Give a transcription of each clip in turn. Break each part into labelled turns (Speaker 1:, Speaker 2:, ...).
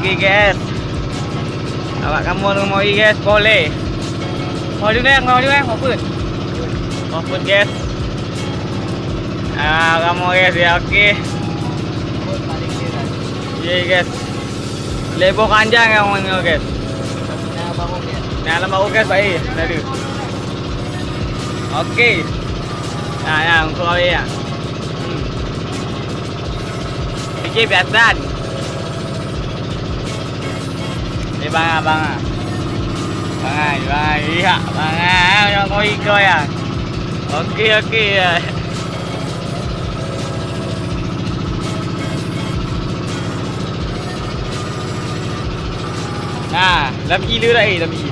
Speaker 1: Okey guys. Awak kamu mau guys, boleh. Mau juga, mau pun. Mau pun guys. Kamu guys ya, okey. Iya guys. Lebo kanjang yang mau guys. Nah, baru guys baik tadi. Okey. Nah, ya untuk awak ya. Fikir biasa. Ni bang. Iya, bang. Yang kau ikut ya. Okey. Nah, lam i lu dah lam i.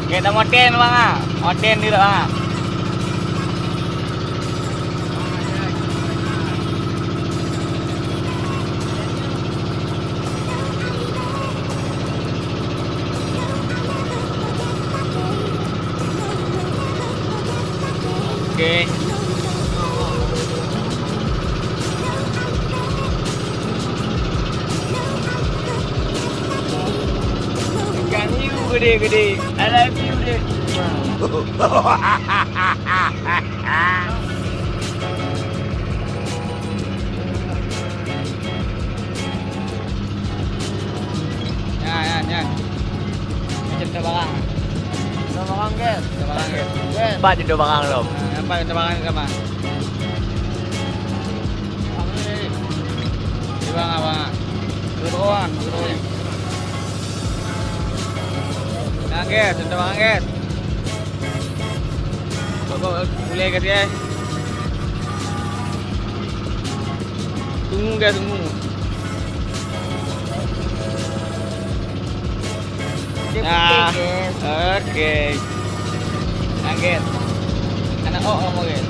Speaker 1: Kita moten bang moten ni bang. Okey. Ikan hiu gede. I love you deh. Yan. Macam barang. Barang guys. Empat je barang lo. Empat barang sama. Di bang. Turun. Nah guys, sudah barang guys. Boleh guys ya. Tunggu guys, tunggu. Nah, okey. Nugget. Anak kamu guys.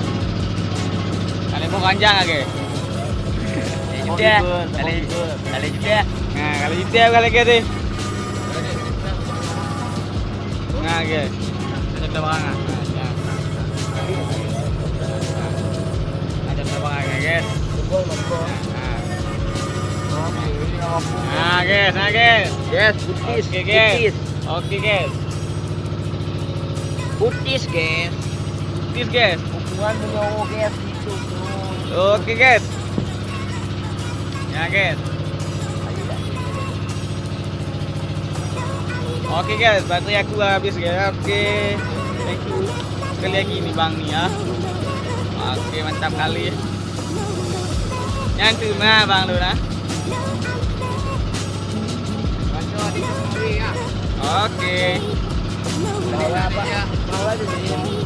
Speaker 1: Kalian mau kanjang guys. Kali juga. Nah, kali juga kali guys. Nah guys. Sudah barang. Ada barang guys. Nah guys.
Speaker 2: Yes, putis.
Speaker 1: Okey guys.
Speaker 2: Putis guys.
Speaker 1: Ukuran
Speaker 2: menyowo guys itu.
Speaker 1: Okey guys. Ya guys. Okey guys, bateri aku habis guys. Okey. Thank you. Sekali lagi ni bang ni ya. Okey, mantap kali. Yang terima bang dulu nah. Okey.
Speaker 2: Bawa je ni.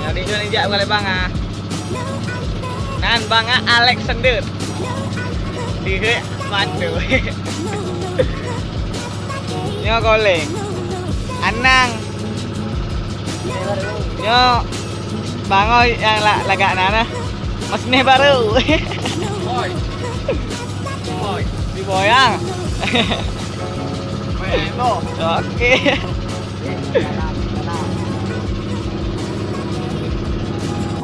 Speaker 1: Jadi jual injak boleh bang ah. Nan bang Alexander. Dia mantu. Nyo goleng. Anang. Nyo bangoy yang lagak nana. Mesin baru. Boy. Di boyang. Okey.